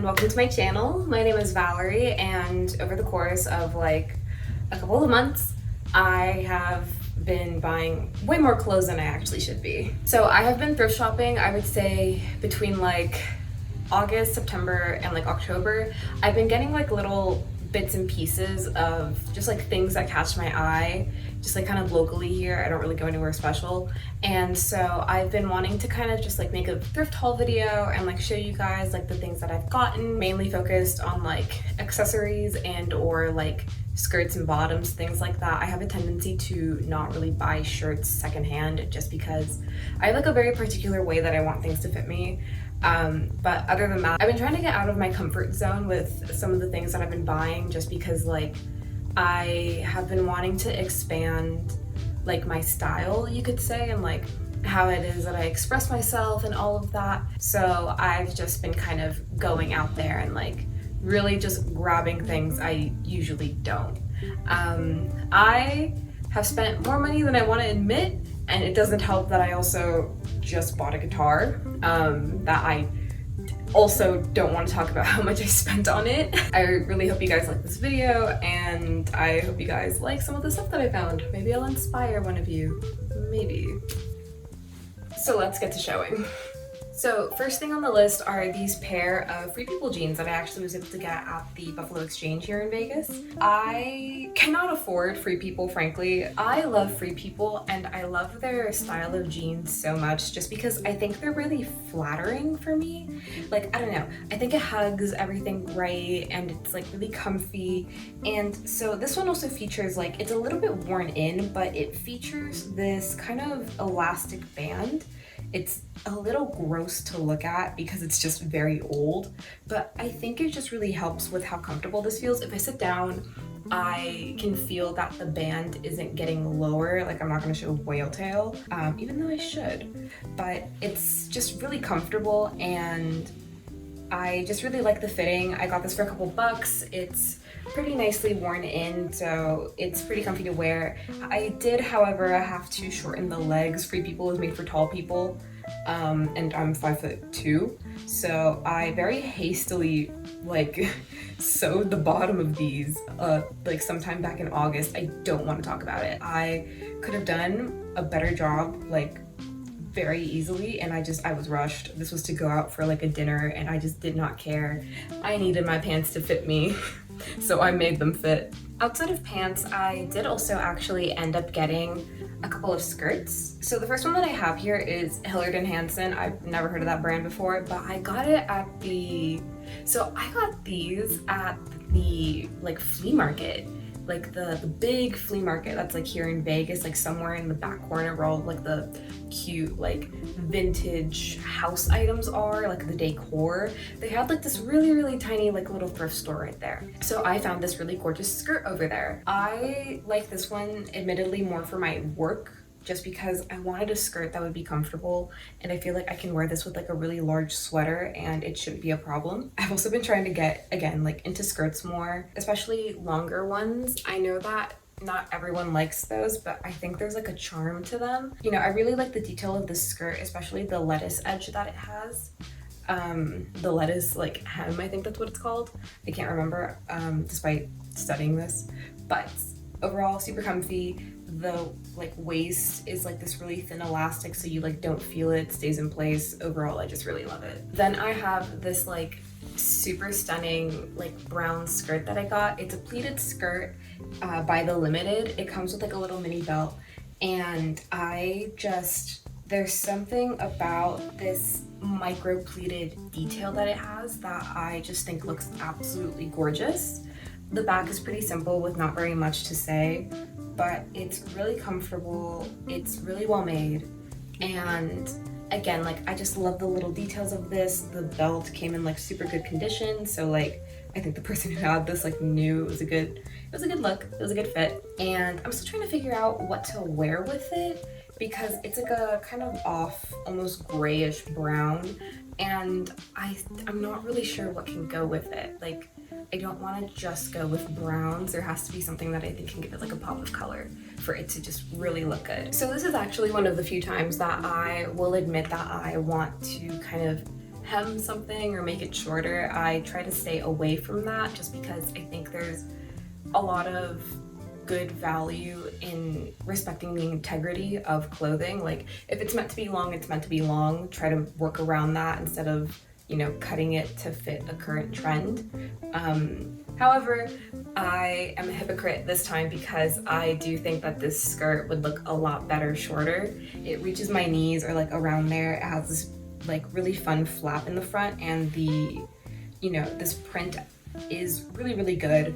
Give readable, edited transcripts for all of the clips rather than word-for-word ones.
and welcome to my channel. My name is Valerie, and over the course of like a couple of months, I have been buying way more clothes than I actually should be. So I have been thrift shopping, I would say between like August, September, and like October. I've been getting like little bits and pieces of just like things that catch my eye, just like kind of locally here. I don't really go anywhere special. And so I've been wanting to kind of just like make a thrift haul video and like show you guys like the things that I've gotten, mainly focused on like accessories and or like skirts and bottoms, things like that. I have a tendency to not really buy shirts secondhand just because I have like a very particular way that I want things to fit me. But other than that, I've been trying to get out of my comfort zone with some of the things that I've been buying just because like I have been wanting to expand like my style, you could say, and like how it is that I express myself and all of that. So I've just been kind of going out there and like really just grabbing things I usually don't. I have spent more money than I want to admit, and it doesn't help that I also just bought a guitar that I also don't want to talk about how much I spent on it. I really hope you guys like this video, and I hope you guys like some of the stuff that I found. Maybe I'll inspire one of you, maybe. So let's get to showing. So first thing on the list are these pair of Free People jeans that I actually was able to get at the Buffalo Exchange here in Vegas. I cannot afford Free People, frankly. I love Free People and I love their style of jeans so much just because I think they're really flattering for me. Like, I don't know, I think it hugs everything right and it's like really comfy. And so this one also features like, it's a little bit worn in, but it features this kind of elastic band. It's a little gross to look at because it's just very old, but I think it just really helps with how comfortable this feels. If I sit down, I can feel that the band isn't getting lower. Like, I'm not gonna show whale tail, even though I should, but it's just really comfortable and I just really like the fitting. I got this for a couple bucks. It's pretty nicely worn in, so it's pretty comfy to wear. I did, however, have to shorten the legs. Free People is made for tall people, and I'm 5'2", so I very hastily like sewed the bottom of these like sometime back in August. I don't want to talk about it. I could have done a better job like very easily, and I was rushed. This was to go out for like a dinner and I just did not care. I needed my pants to fit me, so I made them fit. Outside of pants, I did also actually end up getting a couple of skirts. So the first one that I have here is Hillard & Hanson. I've never heard of that brand before, but I got it at so I got these at the like flea market. Like the big flea market that's like here in Vegas, like somewhere in the back corner where all like the cute like vintage house items are, like the decor. They had like this really tiny like little thrift store right there. So I found this really gorgeous skirt over there. I like this one admittedly more for my work, just because I wanted a skirt that would be comfortable, and I feel like I can wear this with like a really large sweater and it shouldn't be a problem. I've also been trying to get, again, like into skirts more, especially longer ones. I know that not everyone likes those, but I think there's like a charm to them. You know, I really like the detail of this skirt, especially the lettuce edge that it has. The lettuce like hem, I think that's what it's called. I can't remember, despite studying this, but overall super comfy. The like waist is like this really thin elastic, so you like don't feel it, stays in place. Overall, I just really love it. Then I have this like super stunning like brown skirt that I got. It's a pleated skirt by The Limited. It comes with like a little mini belt, and there's something about this micro pleated detail that it has that I just think looks absolutely gorgeous. The back is pretty simple with not very much to say, but it's really comfortable, it's really well made, and again, like I just love the little details of this. The belt came in like super good condition, so like I think the person who had this like knew it was a good look, it was a good fit. And I'm still trying to figure out what to wear with it because it's like a kind of off, almost grayish brown, and I'm not really sure what can go with it. Like, I don't want to just go with browns. There has to be something that I think can give it like a pop of color for it to just really look good. So this is actually one of the few times that I will admit that I want to kind of hem something or make it shorter, I try to stay away from that just because I think there's a lot of good value in respecting the integrity of clothing. Like if it's meant to be long, it's meant to be long. Try to work around that instead of, you know, cutting it to fit a current trend. However, I am a hypocrite this time because I do think that this skirt would look a lot better shorter. It reaches my knees or like around there. It has this like really fun flap in the front, and the, you know, this print is really, really good.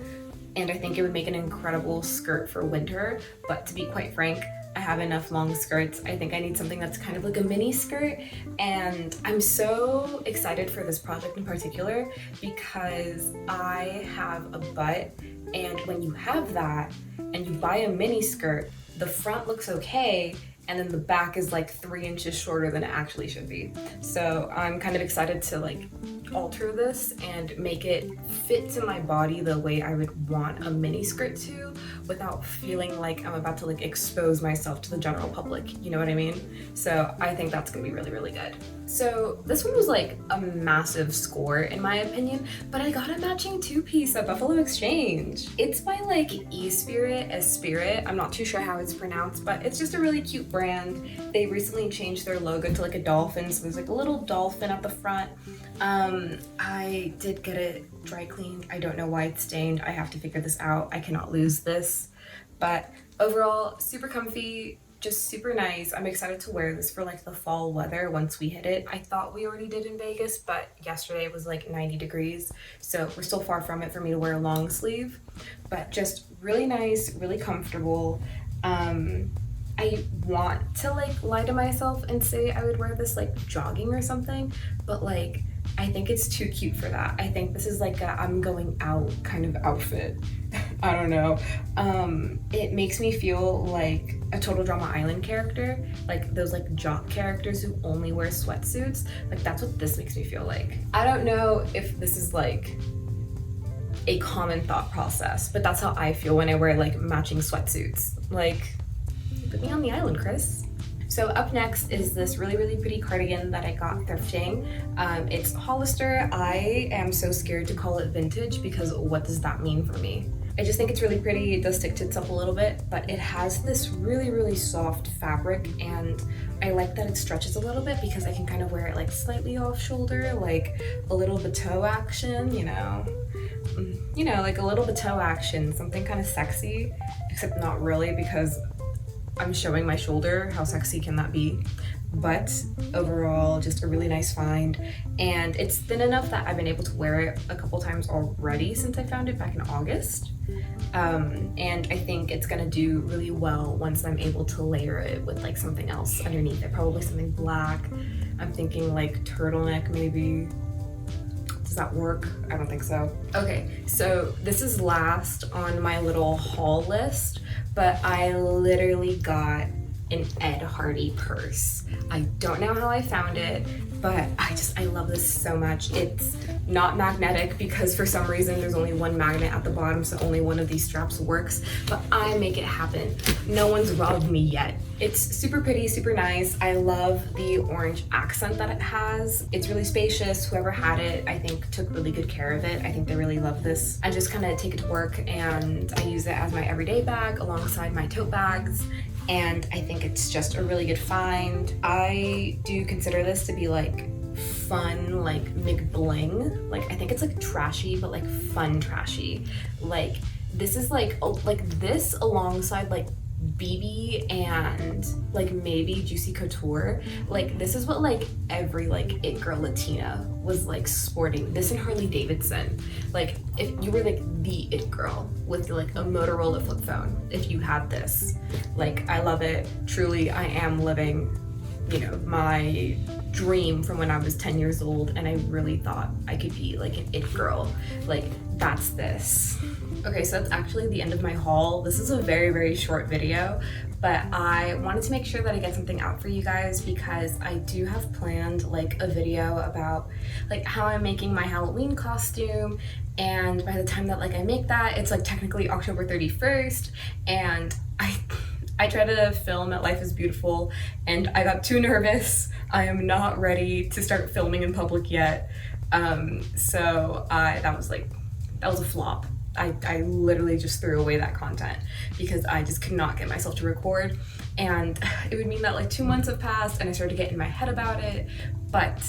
And I think it would make an incredible skirt for winter, but to be quite frank, I have enough long skirts. I think I need something that's kind of like a mini skirt, and I'm so excited for this project in particular because I have a butt, and when you have that and you buy a mini skirt, the front looks okay, and then the back is like 3 inches shorter than it actually should be. So I'm kind of excited to like alter this and make it fit to my body the way I would want a mini skirt to, without feeling like I'm about to like expose myself to the general public, you know what I mean? So I think that's gonna be really, really good. So this one was like a massive score in my opinion, but I got a matching 2-piece at Buffalo Exchange. It's by like Esprit. I'm not too sure how it's pronounced, but it's just a really cute brand. They recently changed their logo to like a dolphin, so there's like a little dolphin at the front. I did get it dry cleaned. I don't know why it's stained. I have to figure this out. I cannot lose this. But overall, super comfy, just super nice. I'm excited to wear this for like the fall weather once we hit it. I thought we already did in Vegas, but yesterday it was like 90 degrees. So we're still far from it for me to wear a long sleeve, but just really nice, really comfortable. I want to like lie to myself and say I would wear this like jogging or something, but like I think it's too cute for that. I think this is like a I'm going out kind of outfit. I don't know. It makes me feel like a Total Drama Island character, like those like jock characters who only wear sweatsuits. Like that's what this makes me feel like. I don't know if this is like a common thought process, but that's how I feel when I wear like matching sweatsuits. Like, put me on the island, Chris. So up next is this really, really pretty cardigan that I got thrifting. It's Hollister. I am so scared to call it vintage because what does that mean for me? I just think it's really pretty. It does stick to itself a little bit, but it has this really, really soft fabric, and I like that it stretches a little bit because I can kind of wear it like slightly off shoulder, like a little bateau action, you know, like a little bateau action, something kind of sexy, except not really because I'm showing my shoulder. How sexy can that be? But overall, just a really nice find, and it's thin enough that I've been able to wear it a couple times already since I found it back in August. And I think it's gonna do really well once I'm able to layer it with like something else underneath it, probably something black. I'm thinking like turtleneck maybe. Does that work? I don't think so. Okay, so this is last on my little haul list, but I literally got an Ed Hardy purse. I don't know how I found it, but I love this so much. It's not magnetic because for some reason there's only one magnet at the bottom, so only one of these straps works, but I make it happen. No one's robbed me yet. It's super pretty, super nice. I love the orange accent that it has. It's really spacious. Whoever had it, I think, took really good care of it. I think they really love this. I just kind of take it to work and I use it as my everyday bag alongside my tote bags, and I think it's just a really good find. I do consider this to be like fun, like McBling. Like I think it's like trashy, but like fun trashy. Like this is like this alongside like BB and like maybe Juicy Couture. Like this is what like every like it girl Latina was like sporting. This and Harley Davidson. Like if you were like the it girl with like a Motorola flip phone, if you had this, like I love it. Truly, I am living, you know, my dream from when I was 10 years old, and I really thought I could be like an it girl. Like that's this. Okay, so that's actually the end of my haul. This is a very, very short video, but I wanted to make sure that I get something out for you guys because I do have planned like a video about like how I'm making my Halloween costume, and by the time that like I make that, it's like technically October 31st, and I I tried to film at Life is Beautiful and I got too nervous. I am not ready to start filming in public yet. So that was a flop. I literally just threw away that content because I just could not get myself to record, and it would mean that like 2 months have passed and I started to get in my head about it, but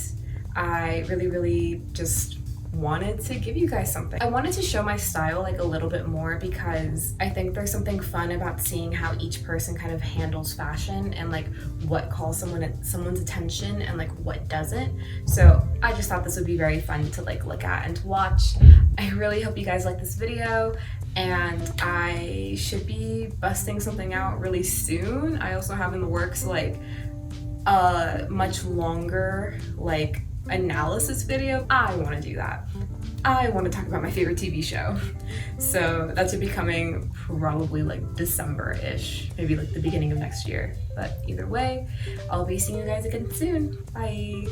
I really just wanted to give you guys something. I wanted to show my style like a little bit more because I think there's something fun about seeing how each person kind of handles fashion and like what calls someone's attention and like what doesn't. So I just thought this would be very fun to like look at and to watch. I really hope you guys like this video, and I should be busting something out really soon. I also have in the works like a much longer like analysis video. I want to do that. I want to talk about my favorite TV show. So that should be coming probably like December-ish, maybe like the beginning of next year. But either way, I'll be seeing you guys again soon. Bye.